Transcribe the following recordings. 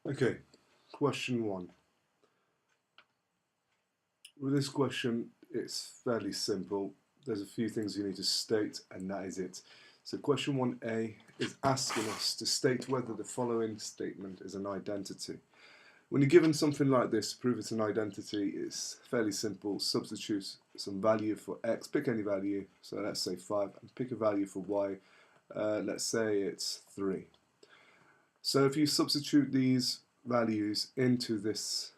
Okay, question 1. With this question, it's fairly simple. There's a few things you need to state, and that is it. So question 1a is asking us to state whether the following statement is an identity. When you're given something like this, to prove it's an identity, it's fairly simple. Substitute some value for x, pick any value, so let's say 5, and pick a value for y, let's say it's 3. So if you substitute these values into this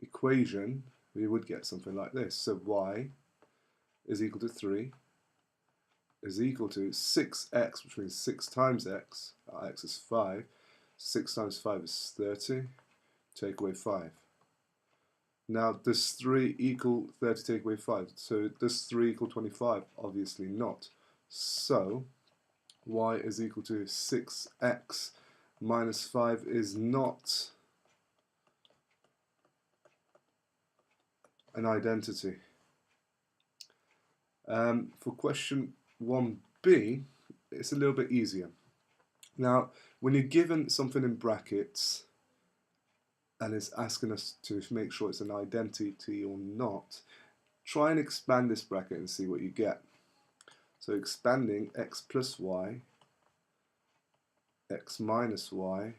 equation, we would get something like this. So y is equal to 3 is equal to 6x, which means 6 times x. Our x is 5. 6 times 5 is 30. Take away 5. Now, does 3 equal 30 take away 5? So does 3 equal 25? Obviously not. So y is equal to 6x minus 5 is not an identity. For question 1b, it's a little bit easier. Now, when you're given something in brackets and it's asking us to make sure it's an identity or not, try and expand this bracket and see what you get. So expanding x plus y, x minus y,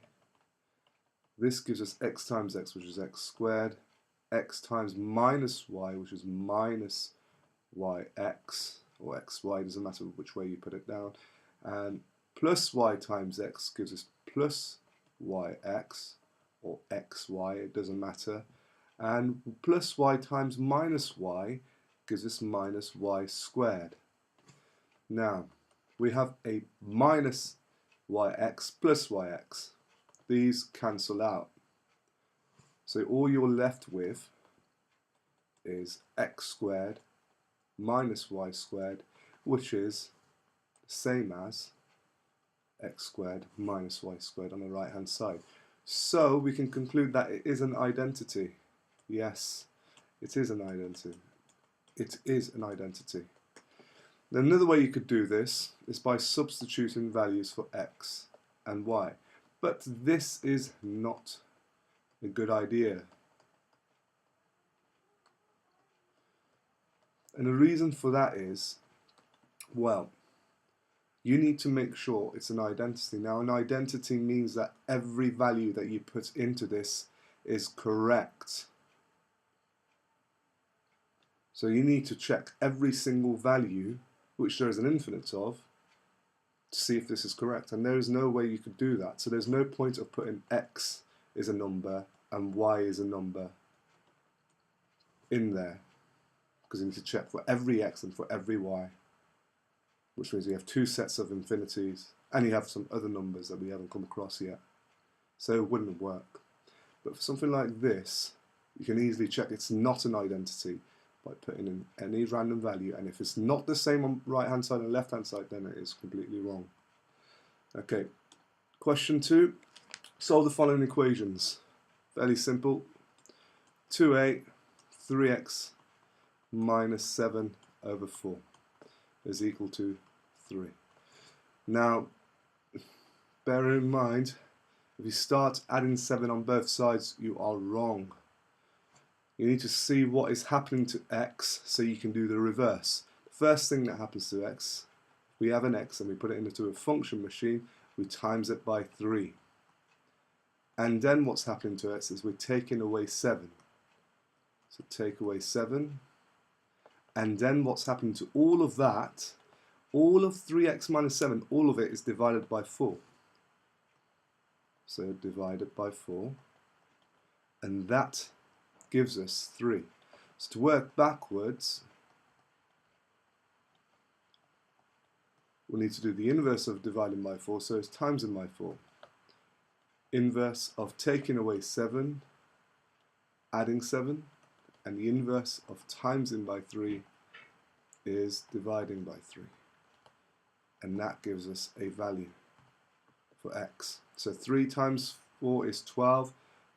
this gives us x times x, which is x squared, x times minus y, which is minus yx, or xy, doesn't matter which way you put it down, and plus y times x gives us plus yx, or xy, it doesn't matter, and plus y times minus y gives us minus y squared. Now, we have a minus yx plus yx. These cancel out. So all you're left with is x squared minus y squared, which is the same as x squared minus y squared on the right hand side. So we can conclude that it is an identity. Yes, it is an identity. It is an identity. Another way you could do this is by substituting values for x and y. But this is not a good idea. And the reason for that is, well, you need to make sure it's an identity. Now, an identity means that every value that you put into this is correct. So you need to check every single value, which there is an infinite of, to see if this is correct. And there is no way you could do that. So there's no point of putting x is a number and y is a number in there, because you need to check for every x and for every y, which means you have two sets of infinities, and you have some other numbers that we haven't come across yet. So it wouldn't work. But for something like this, you can easily check it's not an identity by putting in any random value, and if it's not the same on right hand side and left hand side, then it is completely wrong. Okay, question 2. Solve the following equations. Fairly simple. 2a 3x minus 7 over 4 is equal to 3. Now, bear in mind, if you start adding 7 on both sides, you are wrong. You need to see what is happening to x so you can do the reverse. The first thing that happens to x, we have an x and we put it into a function machine, we times it by 3. And then what's happening to x is we're taking away 7. So take away 7. And then what's happening to all of that, all of 3x minus 7, all of it is divided by 4. So divided by 4. And that gives us 3. So to work backwards, we need to do the inverse of dividing by 4, so it's timesing by 4. Inverse of taking away 7, adding 7, and the inverse of timesing by 3 is dividing by 3. And that gives us a value for x. So 3 times 4 is 12,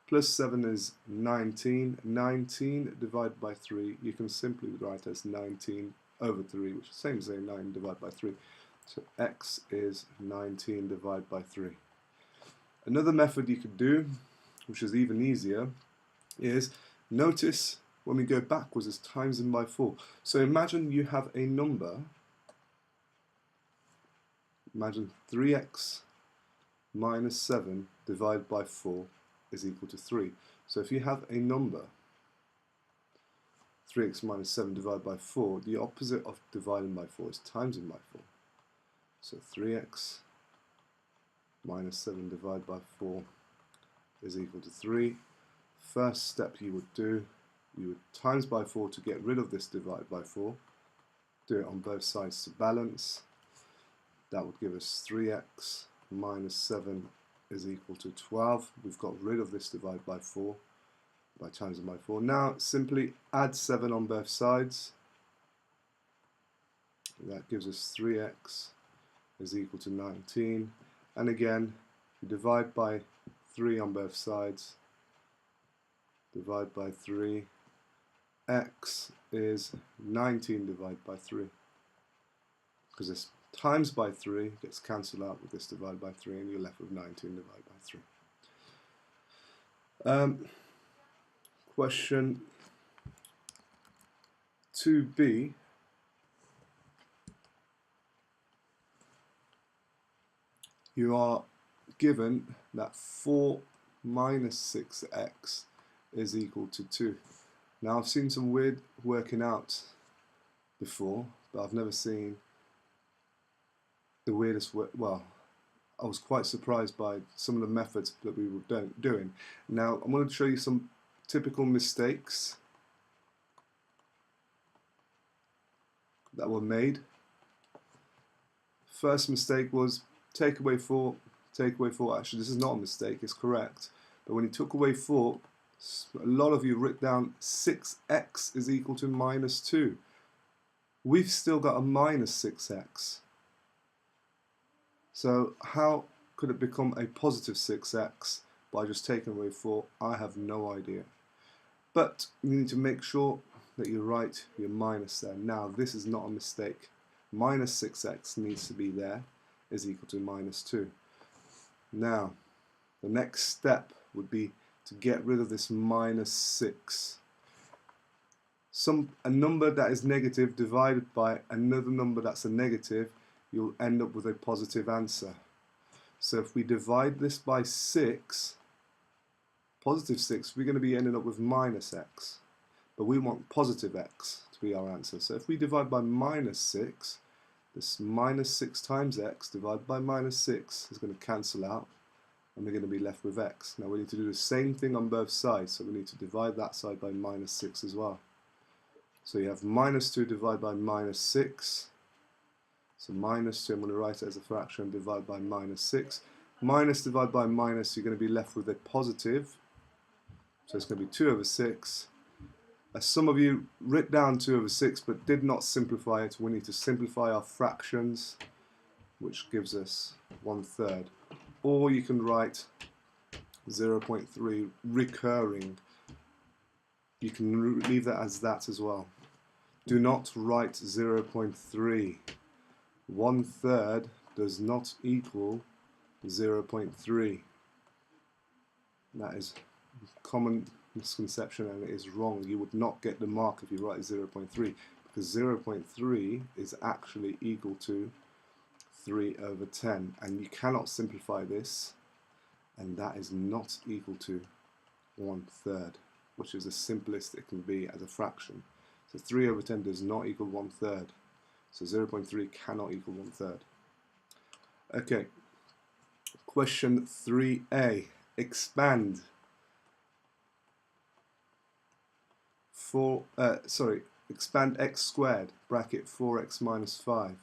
plus 7 is 19. 19 divided by 3, you can simply write as 19 over 3, which is the same as saying 9 divided by 3. So x is 19 divided by 3. Another method you could do which is even easier, is notice when we go backwards it's times in by 4. So imagine you have a number, imagine 3x minus 7 divided by 4 is equal to 3. So if you have a number 3x minus 7 divided by 4, the opposite of dividing by 4 is times in by 4. So 3x minus 7 divided by 4 is equal to 3. First step you would do, you would times by 4 to get rid of this divided by 4. Do it on both sides to balance. That would give us 3x minus 7 is equal to 12. We've got rid of this divided by 4 by times by 4. Now simply add 7 on both sides. That gives us 3x is equal to 19. And again, we divide by 3 on both sides. Divide by 3. X is 19 divided by 3. Because this times by 3 gets cancelled out with this divided by 3, and you're left with 19 divided by 3. Question 2b. You are given that 4 minus 6x is equal to 2. Now I've seen some weird working out before, but I've never seen the weirdest work. Well, I was quite surprised by some of the methods that we were doing. Now I'm going to show you some typical mistakes that were made. First mistake was take away 4. Actually, this is not a mistake, it's correct. But when you took away 4, a lot of you wrote down 6x is equal to minus 2. We've still got a minus 6x. So how could it become a positive 6x by just taking away 4? I have no idea. But you need to make sure that you write your minus there. Now this is not a mistake. Minus 6x needs to be there, is equal to minus 2. Now the next step would be to get rid of this minus 6. A number that is negative divided by another number that's a negative, you'll end up with a positive answer. So if we divide this by 6, positive 6, we're going to be ending up with minus x. But we want positive x to be our answer. So if we divide by minus 6, this minus 6 times x divided by minus 6 is going to cancel out, and we're going to be left with x. Now we need to do the same thing on both sides, so we need to divide that side by minus 6 as well. So you have minus 2 divided by minus 6. So minus 2, I'm going to write it as a fraction, divide by minus 6. Minus divided by minus, you're going to be left with a positive. So it's going to be 2 over 6. As some of you wrote down 2 over 6 but did not simplify it, we need to simplify our fractions, which gives us 1/3. Or you can write 0.3 recurring. You can leave that as well. Do not write 0.3. 1/3 does not equal 0.3. That is a common misconception, and it is wrong. You would not get the mark if you write 0.3, because 0.3 is actually equal to 3 over 10, and you cannot simplify this, and that is not equal to 1/3, which is the simplest it can be as a fraction. So 3 over 10 does not equal 1/3. So 0.3 cannot equal 1/3. Okay, question 3a. Expand expand x squared, bracket 4x minus 5.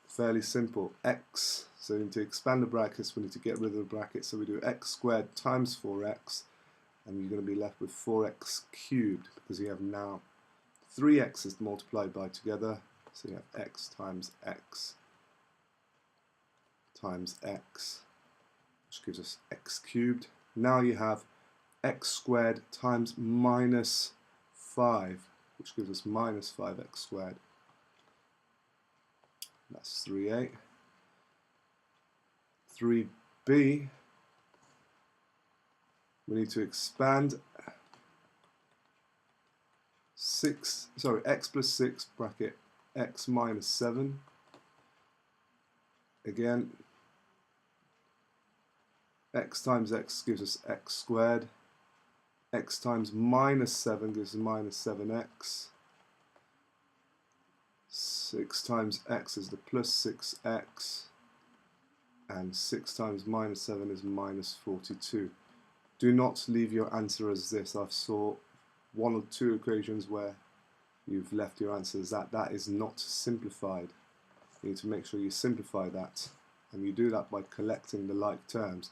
Fairly simple. X, so we need to expand the brackets, we need to get rid of the brackets, so we do x squared times 4x, and you're going to be left with 4x cubed, because you have now 3 x's multiplied by together, so you have x times x, which gives us x cubed. Now you have x squared times minus 5, which gives us minus 5x squared. That's 3a. 3b, we need to expand x plus 6 bracket x minus 7. Again, x times x gives us x squared. X times minus 7 gives us minus 7x. 6 times x is the plus 6x. And 6 times minus 7 is minus 42. Do not leave your answer as this. I've saw 1 or 2 equations where you've left your answer as that. That is not simplified. You need to make sure you simplify that. And you do that by collecting the like terms.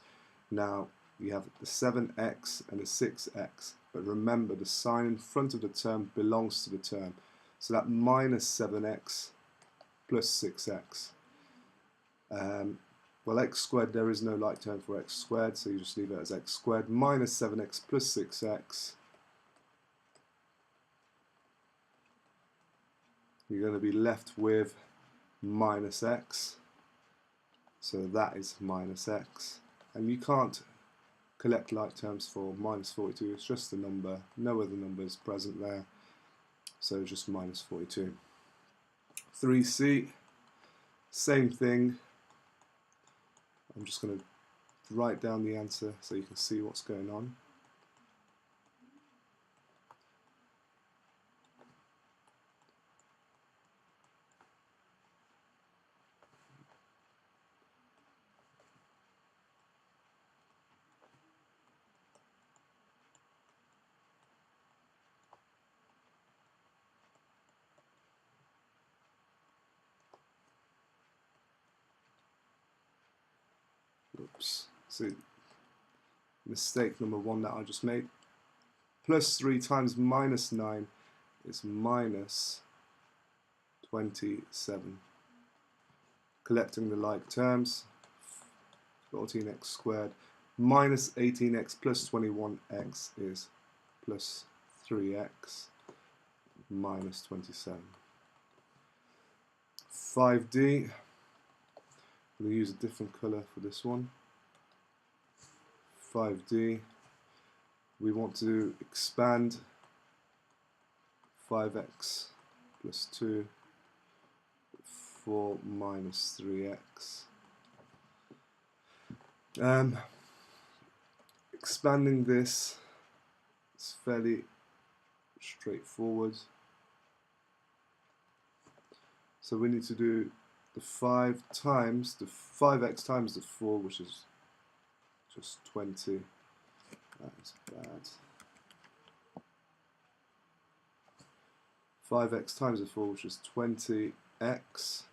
Now, you have the 7x and the 6x. But remember, the sign in front of the term belongs to the term. So that minus 7x plus 6x. Well, x squared, there is no like term for x squared, so you just leave it as x squared minus 7x plus 6x. You're going to be left with minus x. So that is minus x. And you can't collect like terms for minus 42. It's just a number. No other numbers present there. So just minus 42. 3c, same thing. I'm just going to write down the answer so you can see what's going on. Oops, see, mistake number 1 that I just made. Plus 3 times minus 9 is minus 27. Collecting the like terms, 14x squared minus 18x plus 21x is plus 3x minus 27. 5D, I'm going to use a different colour for this one. 5D, we want to expand 5x plus 2 4 minus 3x. Expanding this is fairly straightforward. So we need to do the 5 times the 5x times the 4, which is just 20. That is bad. 5x times the 4, which is 20x.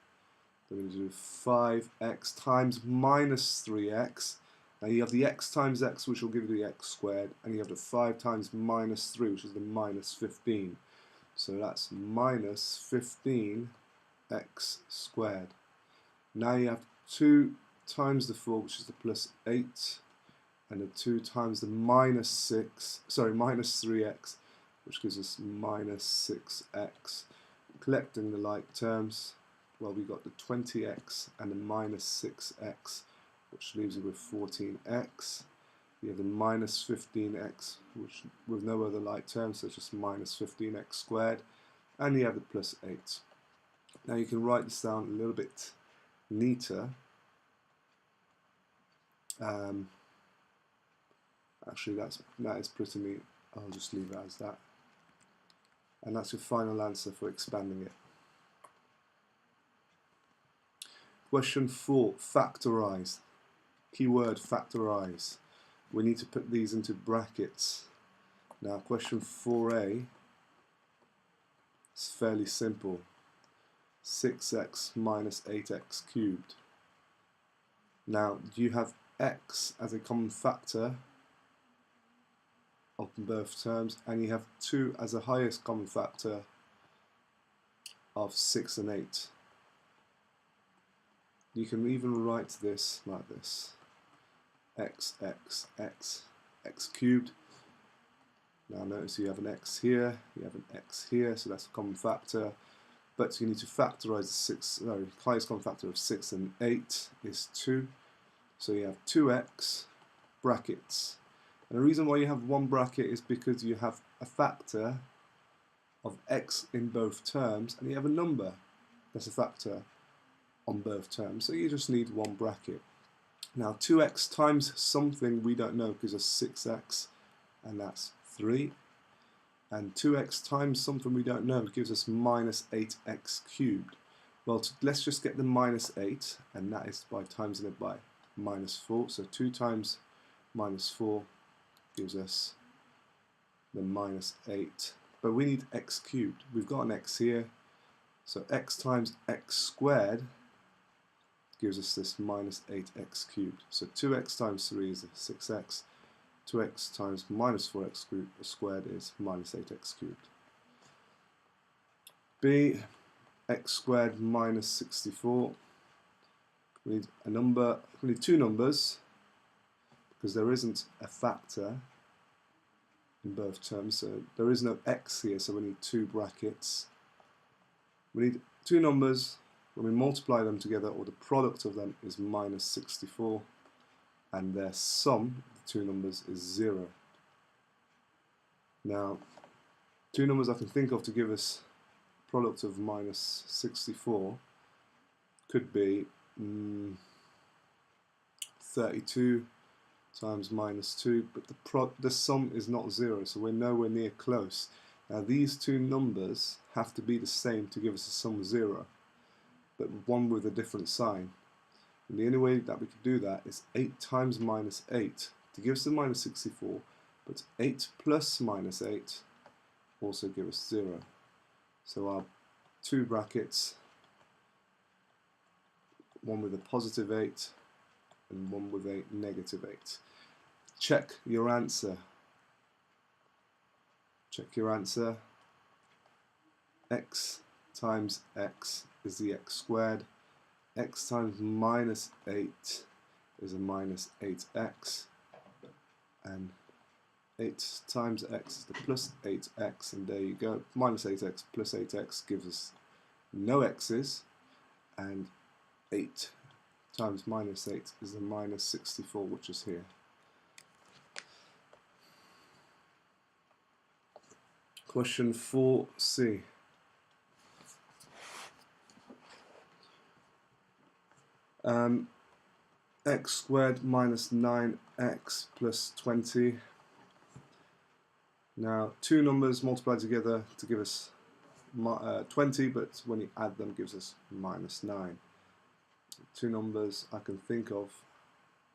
Then we need to do 5x times minus 3x. Now you have the x times x, which will give you the x squared, and you have the 5 times minus 3, which is the minus 15. So that's minus 15x squared. Now you have 2 times the 4, which is the plus 8, and the 2 times the minus 3x, which gives us minus 6x. Collecting the like terms, well, we got the 20x and the minus 6x, which leaves you with 14x. You have the minus 15x, which with no other like terms, so just minus 15x squared, and you have the plus 8. Now you can write this down a little bit neater. Actually, that is pretty neat. I'll just leave it as that. And that's your final answer for expanding it. Question 4, factorize. Keyword factorize. We need to put these into brackets. Now question 4a is fairly simple. 6x minus 8x cubed. Now you have x as a common factor of both terms, and you have 2 as the highest common factor of 6 and 8. You can even write this like this: x cubed. Now notice you have an x here, you have an x here, so that's a common factor. But you need to factorize the highest common factor of 6 and 8 is 2. So you have 2x brackets. And the reason why you have one bracket is because you have a factor of x in both terms, and you have a number that's a factor on both terms. So you just need one bracket. Now 2x times something we don't know because it's 6x, and that's 3. And 2x times something we don't know gives us minus 8x cubed. Well, let's just get the minus 8, and that is by timesing it by minus 4. So 2 times minus 4 gives us the minus 8. But we need x cubed. We've got an x here. So x times x squared gives us this minus 8x cubed. So 2x times 3 is 6x. 2x times minus 4x squared is minus 8x cubed. B, x squared minus 64. We need a number. We need two numbers because there isn't a factor in both terms. So there is no x here, so we need two brackets. We need two numbers. When we multiply them together, or the product of them is minus 64, and their sum, the two numbers, is 0. Now, two numbers I can think of to give us product of minus 64 could be 32 times minus 2, but the sum is not 0, so we're nowhere near close. Now these two numbers have to be the same to give us a sum of 0, but one with a different sign. And the only way that we could do that is 8 times minus 8 to give us the minus 64, but 8 plus minus 8 also give us 0. So our two brackets, one with a positive 8 and one with a negative 8. Check your answer. Check your answer. X times x is the x squared. X times minus 8 is a minus 8x. And 8 times x is the plus 8x, and there you go. Minus 8x plus 8x gives us no x's, and 8 times minus 8 is the minus 64, which is here. Question 4c. X squared minus 9x plus 20. Now, two numbers multiplied together to give us 20, but when you add them gives us minus 9. Two numbers I can think of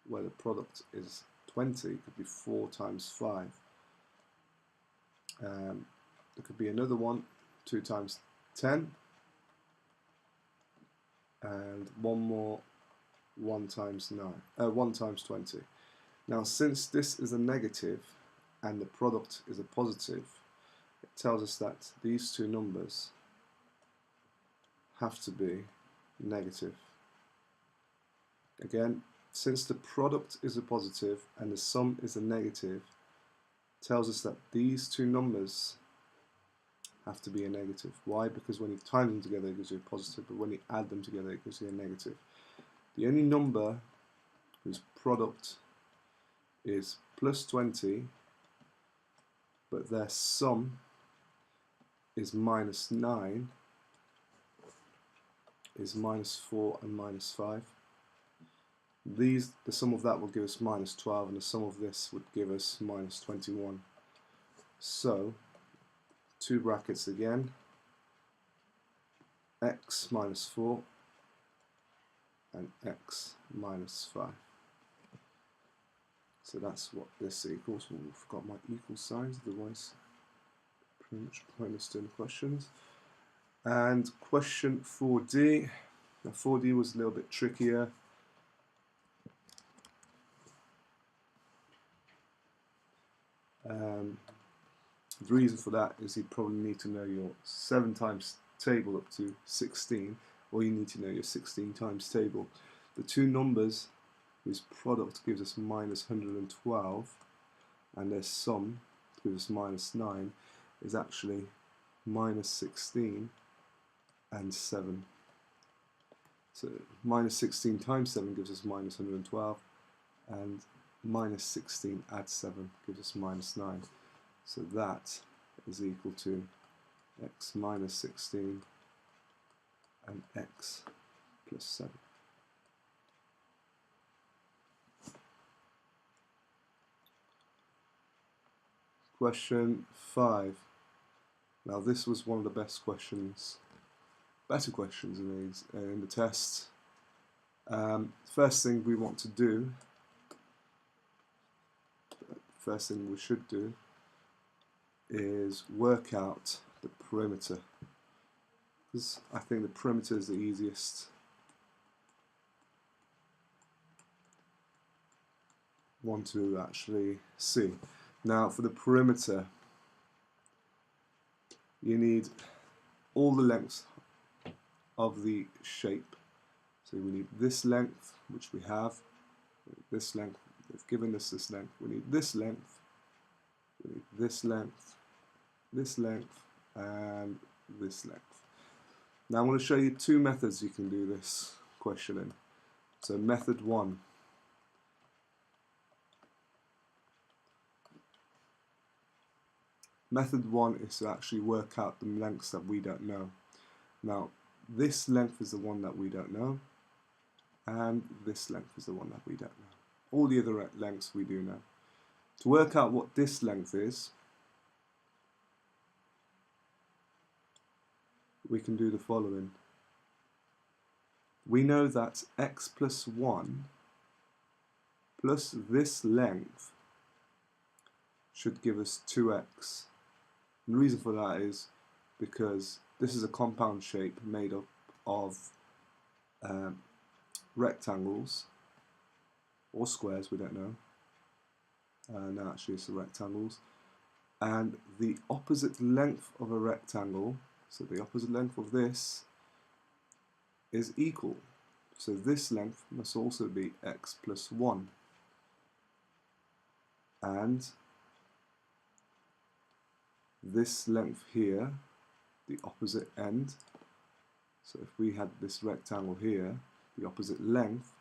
where the product is 20. It could be 4 times 5. There could be another one, 2 times 10, and one more, 1 times 20. Now, since this is a negative and the product is a positive, it tells us that these two numbers have to be negative. Again, since the product is a positive and the sum is a negative, it tells us that these two numbers have to be a negative. Why? Because when you times them together it gives you a positive, but when you add them together it gives you a negative. The only number whose product is plus 20 but their sum is minus 9 is minus 4 and minus 5. The sum of that will give us minus 12, and the sum of this would give us minus 21. So, two brackets again, x minus 4 and x minus 5. So that's what this equals. Well, we've got my equal signs, otherwise pretty much pointless doing questions. And question 4D. Now 4D was a little bit trickier. The reason for that is you probably need to know your 7 times table up to 16, or you need to know your 16 times table. The two numbers whose product gives us minus 112 and their sum gives us minus 9 is actually minus 16 and 7. So minus 16 times 7 gives us minus 112, and minus 16 add 7 gives us minus 9. So that is equal to x minus 16 and x plus 7. Question 5. Now this was one of the better questions in the test. First thing we should do is work out the perimeter, because I think the perimeter is the easiest one to actually see. Now for the perimeter, you need all the lengths of the shape. So we need this length, which we have, this length, they've given us this length, we need this length, we need this length, this length, and this length. Now I'm going to show you two methods you can do this question in. So method 1. Method 1 is to actually work out the lengths that we don't know. Now this length is the one that we don't know, and this length is the one that we don't know. All the other lengths we do know. To work out what this length is, we can do the following. We know that x plus 1 plus this length should give us 2x. And the reason for that is because this is a compound shape made up of rectangles or squares, we don't know. No, actually it's the rectangles. And the opposite length of a rectangle, so the opposite length of this, is equal. So this length must also be x plus 1. And this length here, the opposite end, so if we had this rectangle here, the opposite length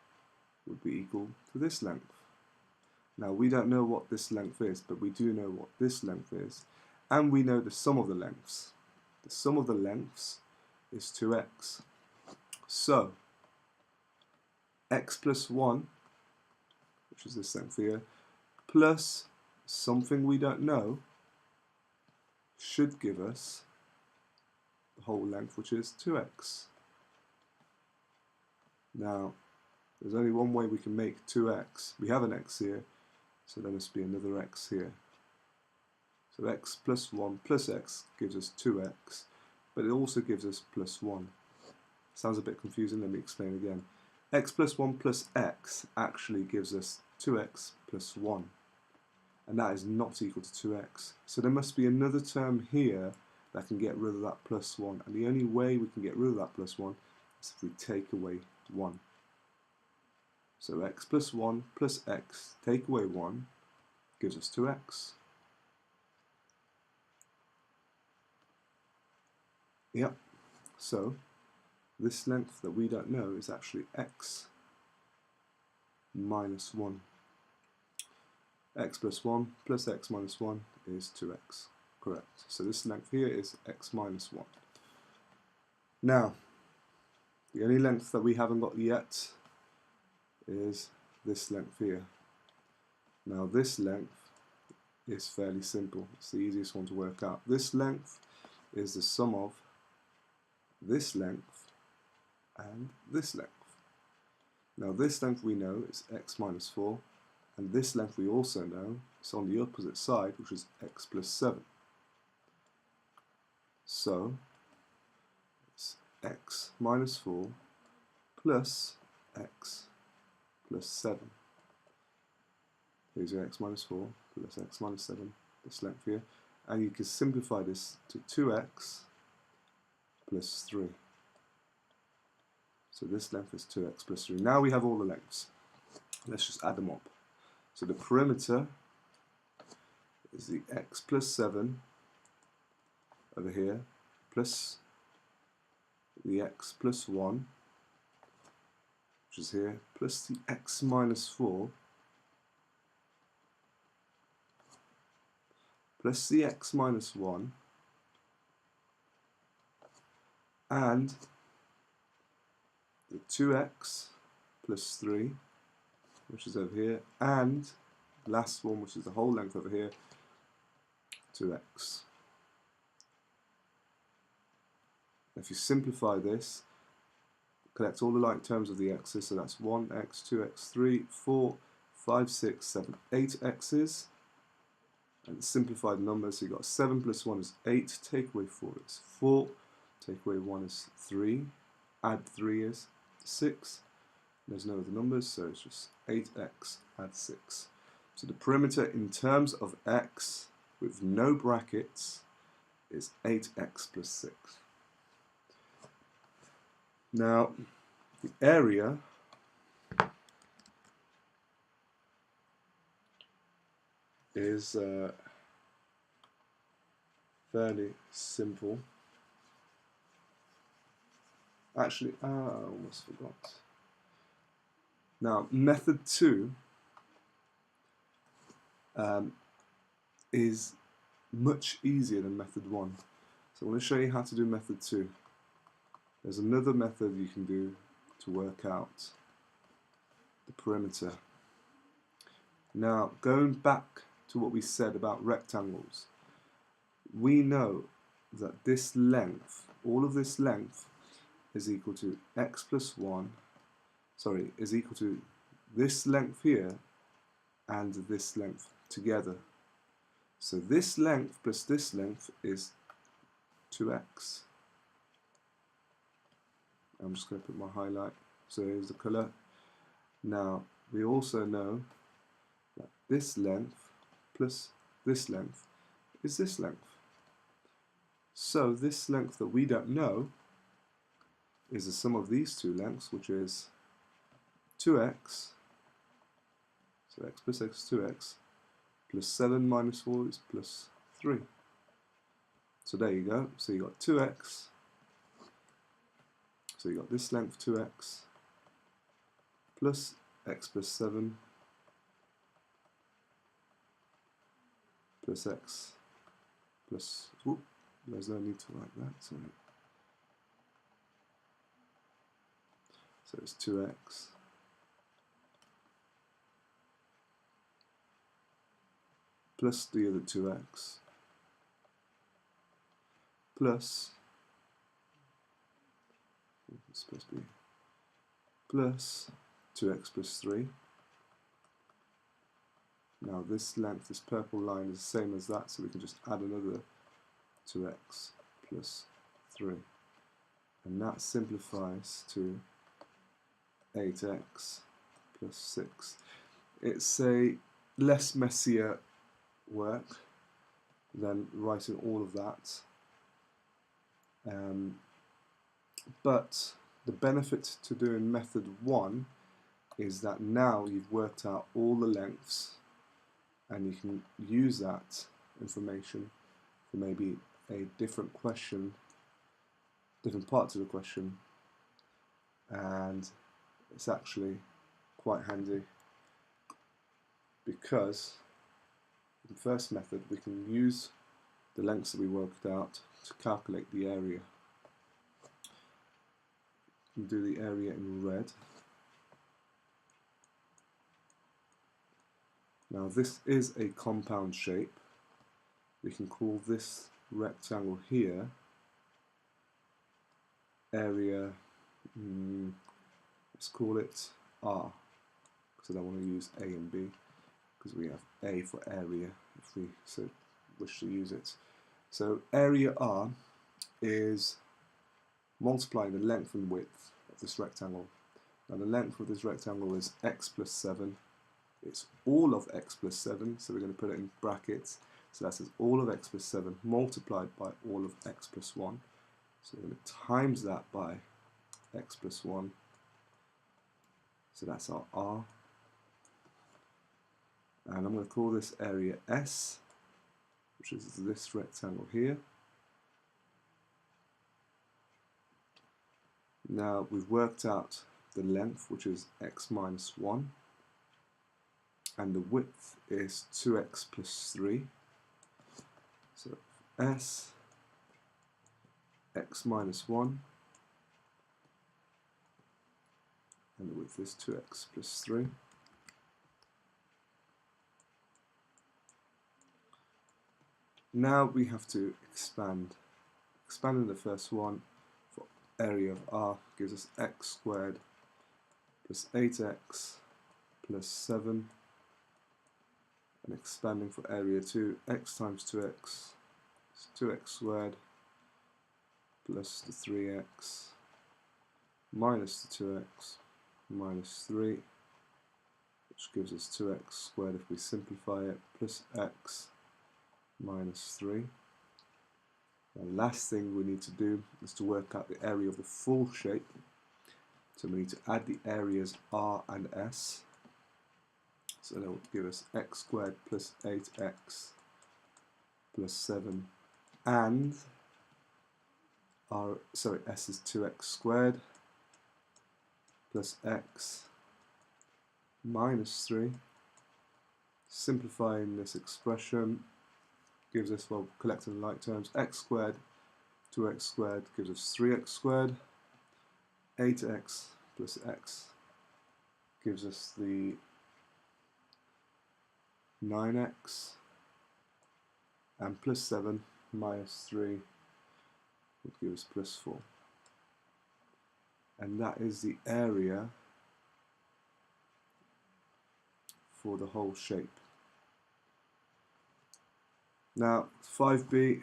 would be equal to this length. Now we don't know what this length is, but we do know what this length is, and we know the sum of the lengths. The sum of the lengths is 2x. So x plus 1, which is this length here, plus something we don't know, should give us the whole length, which is 2x. Now there's only one way we can make 2x. We have an x here, so there must be another x here. So x plus 1 plus x gives us 2x, but it also gives us plus 1. Sounds a bit confusing, let me explain again. X plus 1 plus x actually gives us 2x plus 1, and that is not equal to 2x. So there must be another term here that can get rid of that plus 1, and the only way we can get rid of that plus 1 is if we take away 1. So x plus 1 plus x, take away 1, gives us 2x. Yep, so this length that we don't know is actually x minus 1. X plus 1 plus x minus 1 is 2x, correct. So this length here is x minus 1. Now, the only length that we haven't got yet is this length here. Now this length is fairly simple. It's the easiest one to work out. This length is the sum of this length and this length. Now this length we know is x minus 4, and this length we also know is on the opposite side, which is x plus 7. So it's x minus 4 plus x plus 7. Here's your x minus 4 plus x minus 7, this length here, and you can simplify this to 2x plus 3. So this length is 2x plus 3. Now we have all the lengths. Let's just add them up. So the perimeter is the x plus 7 over here, plus the x plus 1, which is here, plus the x minus 4, plus the x minus 1 and the 2x plus 3, which is over here, and last one, which is the whole length over here, 2x. If you simplify this, collect all the like terms of the x's, so that's 1x, 2x, 3, 4, 5, 6, 7, 8 x's, and simplify the numbers, so you've got 7 plus 1 is 8, take away 4 is 4, take away 1 is 3, add 3 is 6, there's no other numbers, so it's just 8x add 6. So the perimeter in terms of x with no brackets is 8x plus 6. Now, the area is fairly simple. Actually, I almost forgot. Now, method 2 is much easier than method 1. So I want to show you how to do method 2. There's another method you can do to work out the perimeter. Now, going back to what we said about rectangles, we know that this length, all of this length, is equal to x plus 1, is equal to this length here and this length together. So this length plus this length is 2x. I'm just going to put my highlight, so here's the colour. Now, we also know that this length plus this length is this length. So this length that we don't know is the sum of these two lengths, which is 2x, so x plus x is 2x, plus 7 minus 4 is plus 3. So there you go, so you got 2x, so you got this length 2x, plus x plus 7, plus x, plus, whoop, there's no need to write that, sorry. So it's 2x, plus the other 2x, plus, it's supposed to be, plus 2x plus 3. Now this length, this purple line, is the same as that, so we can just add another 2x plus 3. And that simplifies to 8x plus 6. It's a less messier work than writing all of that. But the benefit to doing method 1 is that now you've worked out all the lengths and you can use that information for maybe a different question, different parts of the question, and it's actually quite handy because in the first method we can use the lengths that we worked out to calculate the area. We can do the area in red. Now this is a compound shape. We can call this rectangle here area, let's call it R, because I don't want to use A and B, because we have A for area if we so wish to use it. So area R is multiplying the length and width of this rectangle. Now the length of this rectangle is x plus 7. It's all of x plus 7, so we're going to put it in brackets. So that says all of x plus 7 multiplied by all of x plus 1. So we're going to times that by x plus 1. So that's our R. And I'm going to call this area S, which is this rectangle here. Now we've worked out the length, which is x minus 1. And the width is 2x plus 3. s x minus 1, and the width is 2x plus 3. Now we have to expand. Expanding the first one for area of R gives us x squared plus 8x plus 7, and expanding for area 2, x times 2x is 2x squared plus the 3x minus the 2x minus 3, which gives us 2x squared if we simplify it, plus x minus 3. The last thing we need to do is to work out the area of the full shape. So we need to add the areas R and S. So that will give us x squared plus 8x plus 7, and S is 2x squared plus x minus 3. Simplifying this expression gives us, well, collecting like terms, x squared, 2x squared gives us 3x squared, 8x plus x gives us the 9x, and plus 7 minus 3 would give us plus 4. And that is the area for the whole shape. Now 5b,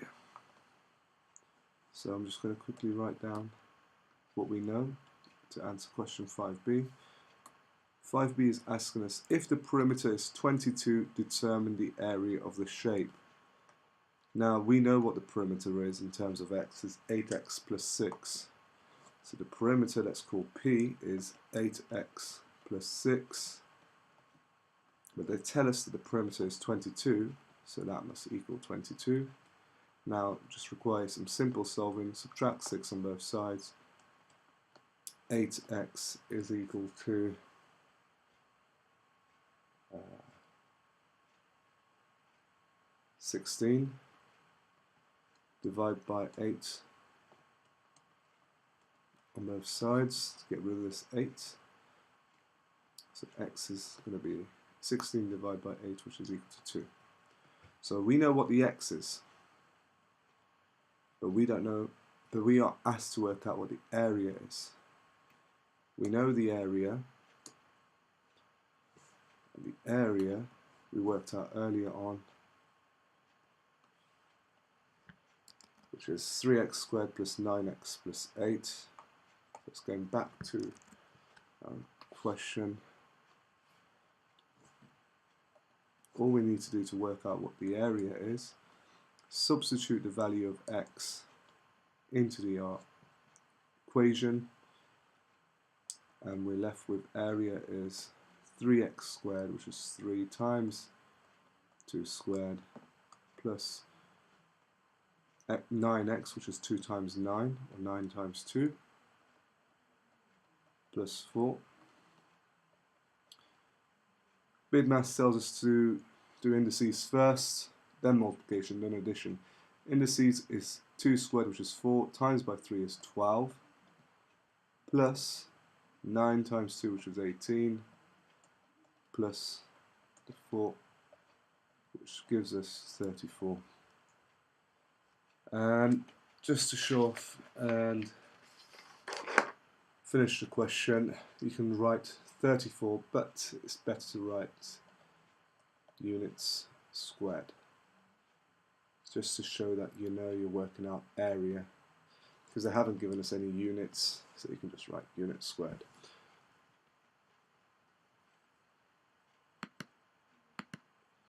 so I'm just going to quickly write down what we know to answer question 5b. 5b is asking us, if the perimeter is 22, determine the area of the shape. Now we know what the perimeter is in terms of x is 8x plus 6. So the perimeter, let's call P, is 8x plus 6. But they tell us that the perimeter is 22, so that must equal 22. Now just requires some simple solving. Subtract 6 on both sides. 8x is equal to 16. Divide by 8 on both sides to get rid of this 8. So x is going to be 16 divided by 8, which is equal to 2. So we know what the x is, but we don't know, but we are asked to work out what the area is. We know the area, and the area we worked out earlier on, which is 3x squared plus 9x plus 8. Let's go back to our question. All we need to do to work out what the area is, substitute the value of x into the equation, and we're left with area is 3x squared, which is 3 times 2 squared, plus 9x, which is 2 times 9, or 9 times 2, plus 4. BIDMAS tells us to do indices first, then multiplication, then addition. Indices is 2 squared, which is 4, times by 3 is 12, plus 9 times 2, which is 18, plus the 4, which gives us 34. And just to show off and finish the question, you can write 34, but it's better to write units squared, just to show that you know you're working out area, because they haven't given us any units, so you can just write units squared.